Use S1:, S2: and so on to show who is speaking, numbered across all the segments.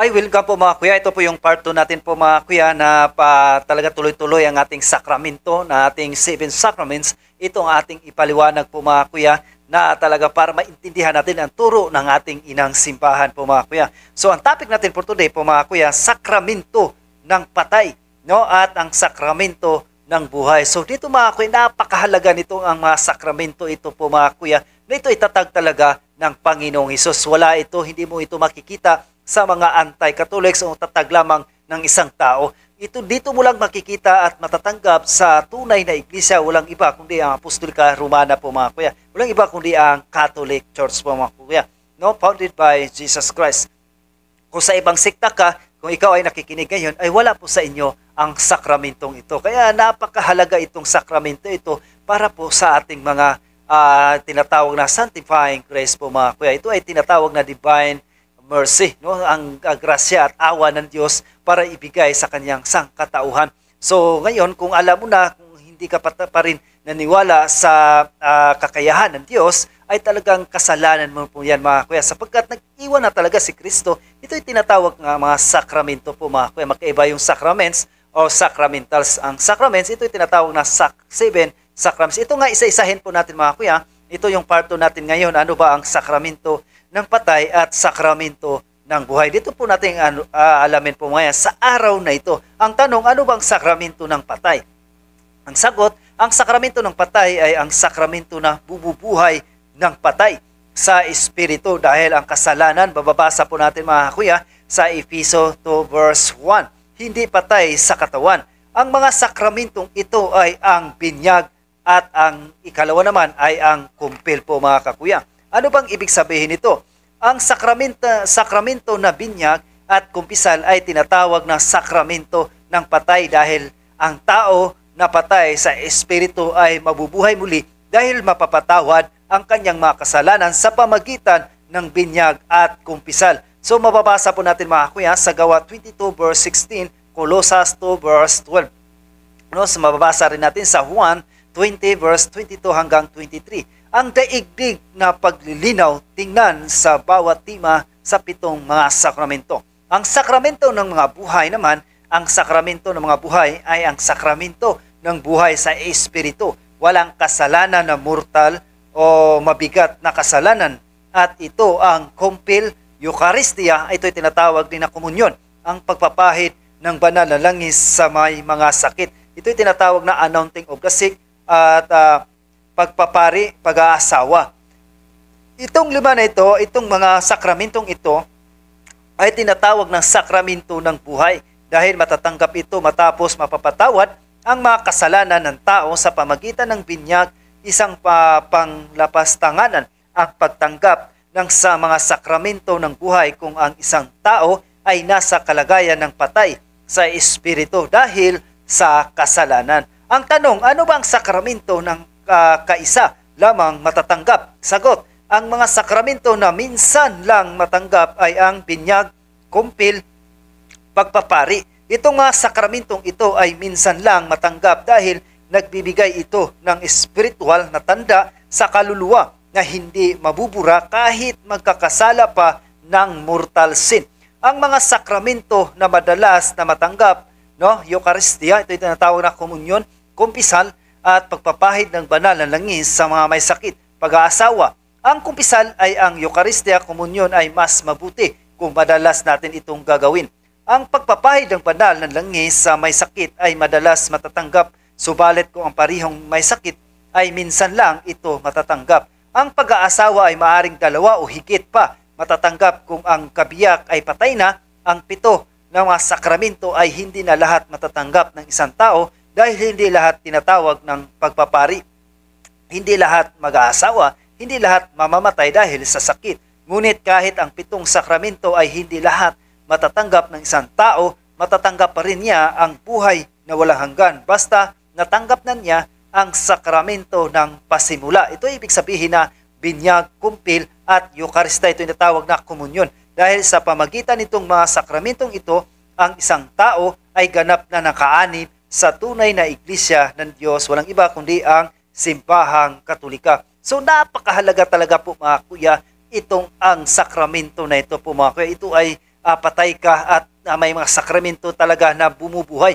S1: Ay, welcome po mga kuya. Ito po yung part 2 natin po mga kuya na talaga tuloy-tuloy ang ating sakramento na ating 7 sacraments. Ito ang ating ipaliwanag po mga kuya na talaga para maintindihan natin ang turo ng ating inang simbahan po mga kuya. So ang topic natin for today po mga kuya, sakramento ng patay, no? At ang sakramento ng buhay. So dito mga kuya, napakahalaga nito ang mga sakramento ito po mga kuya na ito itatag talaga ng Panginoong Hesus. Wala ito, hindi mo ito makikita sa mga anti-Catholics o tatag lamang ng isang tao. Dito mo lang makikita at matatanggap sa tunay na iglesia. Walang iba kundi ang Apostolika Romana po mga kuya. Walang iba kundi ang Catholic Church po mga kuya. No? Founded by Jesus Christ. Kung sa ibang sekta ka, kung ikaw ay nakikinig ngayon, ay wala po sa inyo ang sakramentong ito. Kaya napakahalaga itong sakramento ito para po sa ating mga tinatawag na sanctifying grace po mga kuya. Ito ay tinatawag na divine mercy, no? Ang grasya at awa ng Diyos para ibigay sa kanyang sangkatauhan. So ngayon, kung alam mo na, kung hindi ka pa rin naniwala sa kakayahan ng Diyos, ay talagang kasalanan mo po yan mga kuya. Sapagkat nag-iwan na talaga si Kristo, ito ay tinatawag nga mga sakramento po mga kuya. Magkaiba yung sacraments o sacramentals. Ang sacraments, ito ay tinatawag na 7 sacraments. Ito nga isa-isahin po natin mga kuya. Ito yung part 2 natin ngayon. Ano ba ang sakramento ng patay at sakramento ng buhay? Dito po natin alamin po ngayon sa araw na ito. Ang tanong, ano bang sakramento ng patay? Ang sagot, ang sakramento ng patay ay ang sakramento na bububuhay ng patay sa espiritu dahil ang kasalanan, bababasa po natin mga kuya sa Efeso 2 verse 1. Hindi patay sa katawan. Ang mga sakramentong ito ay ang binyag at ang ikalawa naman ay ang kumpil po mga kakuya. Ano bang ibig sabihin nito? Ang sakramento na binyag at kumpisal ay tinatawag na sakramento ng patay dahil ang tao na patay sa espiritu ay mabubuhay muli dahil mapapatawad ang kanyang mga kasalanan sa pamagitan ng binyag at kumpisal. So mababasa po natin mga kuya sa Gawa 22 verse 16, Colosas 2 verse 12. No, so mababasa rin natin sa Juan 20 verse 22 hanggang 23. Ang daigdig na paglilinaw tingnan sa bawat tema sa 7 mga sakramento. Ang sakramento ng mga buhay naman, ang sakramento ng mga buhay ay ang sakramento ng buhay sa espiritu. Walang kasalanan na mortal o mabigat na kasalanan. At ito ang kumpil, Eucharistia, ito ay tinatawag din na komunyon. Ang pagpapahid ng banal na langis sa may mga sakit. Ito ay tinatawag na anointing of the sick at pagpapari, pag-aasawa. Itong lima na ito, itong mga sakramentong ito, ay tinatawag ng sakramento ng buhay dahil matatanggap ito matapos mapapatawad ang mga kasalanan ng tao sa pamagitan ng binyag, isang panglapastanganan ang pagtanggap ng sa mga sakramento ng buhay kung ang isang tao ay nasa kalagayan ng patay sa espiritu dahil sa kasalanan. Ang tanong, ano ba ang sakramento ng kaisa lamang matatanggap? Sagot, ang mga sakramento na minsan lang matanggap ay ang binyag, kumpil, pagpapari. Itong mga sakramentong ito ay minsan lang matanggap dahil nagbibigay ito ng espiritual na tanda sa kaluluwa na hindi mabubura kahit magkakasala pa ng mortal sin. Ang mga sakramento na madalas na matanggap, no, Eucharistia, ito yung tinatawag na komunyon, kumpisal, at pagpapahid ng banal na langis sa mga may sakit, pag-aasawa. Ang kumpisal ay ang Eucharistia, komunyon ay mas mabuti kung madalas natin itong gagawin. Ang pagpapahid ng banal ng langis sa may sakit ay madalas matatanggap, subalit kung ang parihong may sakit ay minsan lang ito matatanggap. Ang pag-aasawa ay maaring 2 o higit pa matatanggap kung ang kabiyak ay patay na. Ang 7 na mga sakramento ay hindi na lahat matatanggap ng isang tao dahil hindi lahat tinatawag ng pagpapari. Hindi lahat mag-aasawa, hindi lahat mamamatay dahil sa sakit. Ngunit kahit ang 7 sakramento ay hindi lahat matatanggap ng isang tao, matatanggap pa rin niya ang buhay na walang hanggan. Basta natanggap na niya ang sakramento ng pasimula. Ito ay ibig sabihin na binyag, kumpil at Eucharistia. Ito yung natawag na komunyon. Dahil sa pamagitan nitong mga sakramentong ito, ang isang tao ay ganap na nakaanib sa tunay na iglesia ng Diyos. Walang iba kundi ang Simbahang Katolika. So napakahalaga talaga po mga kuya itong ang sakramento na ito po mga kuya. Ito ay patay ka at may mga sakramento talaga na bumubuhay.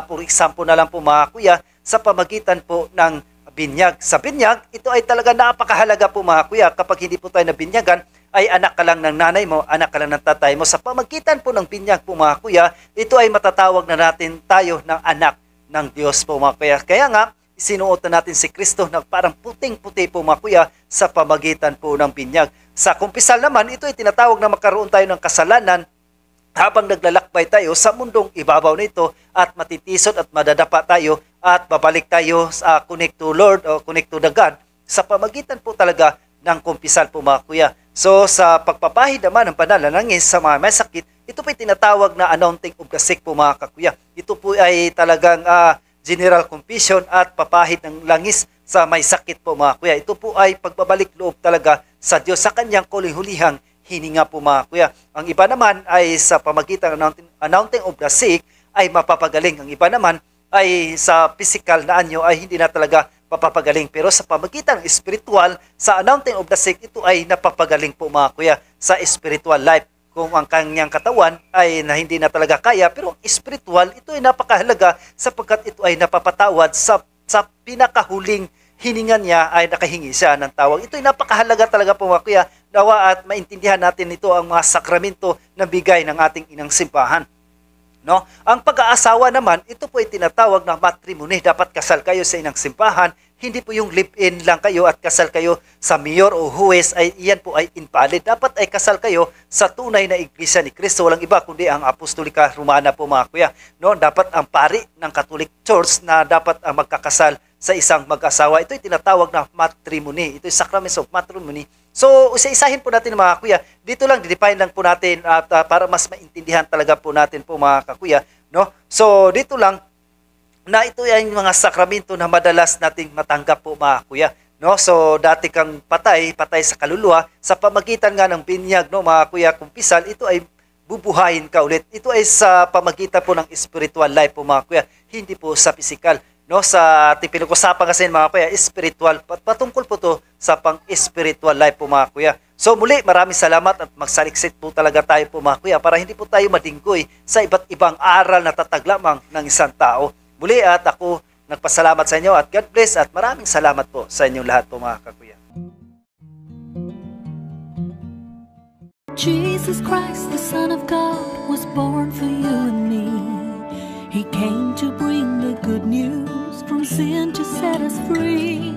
S1: For example na lang po mga kuya, sa pamagitan po ng binyag. Sa binyag, ito ay talaga napakahalaga po mga kuya. Kapag hindi po tayo nabinyagan, ay anak ka lang ng nanay mo, anak ka lang ng tatay mo. Sa pamagitan po ng binyag po mga kuya, ito ay matatawag na natin tayo ng anak ng Diyos po mga kuya. Kaya nga, sinuot na natin si Kristo na parang puting-puti po mga kuya sa pamagitan po ng binyag. Sa kumpisal naman, ito ay tinatawag na magkaroon tayo ng kasalanan habang naglalakbay tayo sa mundong ibabaw nito at matitisod at madadapa tayo at babalik tayo sa connect to Lord o connect to the God sa pamagitan po talaga ng kumpisal po mga kuya. So sa pagpapahid naman ng panalangin sa mga may sakit, ito po ay tinatawag na anointing of the sick po mga kakuya. Ito po ay talagang general confession at papahid ng langis sa may sakit po mga kuya. Ito po ay pagbabalik loob talaga sa Diyos sa kanyang kulihulihang hininga po mga kuya. Ang iba naman ay sa pamagitan ng anointing of the sick ay mapapagaling. Ang iba naman ay sa physical na anyo ay hindi na talaga papapagaling. Pero sa pamagitan ng spiritual, sa anointing of the sick, ito ay napapagaling po mga kuya sa spiritual life. Kung ang kanyang katawan ay na hindi na talaga kaya, pero spiritual, ito ay napakahalaga sapagkat ito ay napapatawad sa pinakahuling hininga niya ay nakahingi siya ng tawag. Ito ay napakahalaga talaga po mga kuya. Nawa at maintindihan natin ito ang mga sakramento na bigay ng ating inang simbahan. No? Ang pag-aasawa naman, ito po ay tinatawag na matrimony. Dapat kasal kayo sa inang simbahan. Hindi po yung live-in lang kayo at kasal kayo sa mayor o huwes, ay iyan po ay invalid. Dapat ay kasal kayo sa tunay na iglesia ni Kristo. Walang iba kundi ang Apostolika Romana po mga kuya. No? Dapat ang pari ng Catholic Church na dapat ang magkakasal sa isang mag-asawa. Ito ay tinatawag na matrimony. Ito ay sacraments of matrimony. So, isa-isahin po natin mga kuya. Dito lang, didefine lang po natin at para mas maintindihan talaga po natin po mga kakuya. No? So, dito lang, na ito ay mga sakramento na madalas nating matanggap po mga kuya. No? So, dati kang patay sa kaluluwa, sa pamagitan nga ng binyag, no, mga kuya, kumpisal, ito ay bubuhayin ka ulit. Ito ay sa pamagitan po ng spiritual life po mga kuya, hindi po sa physical. No, sa ating pinag-usapan kasi mga kuya, spiritual, patungkol po to sa pang-spiritual life po mga kuya. So muli, maraming salamat at magsaliksit po talaga tayo po mga kuya para hindi po tayo madinggoy sa iba't ibang aral na tatag lamang ng isang tao. Muli at ako nagpasalamat sa inyo at God bless at maraming salamat po sa inyong lahat po mga kakuya.
S2: Jesus Christ, the Son of God, was born for you and me. He came to bring the good news, from sin to set us free.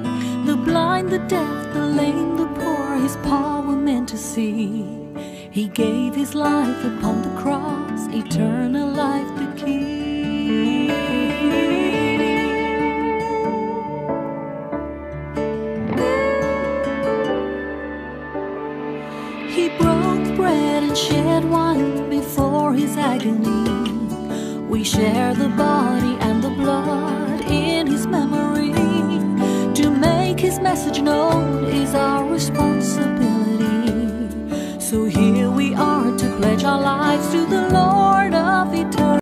S2: The blind, the deaf, the lame, the poor, His power meant to see. He gave His life upon the cross, eternal life the key. He broke bread and shed wine before His agony. We share the body and the blood in His memory. To make His message known is our responsibility. So here we are to pledge our lives to the Lord of eternity.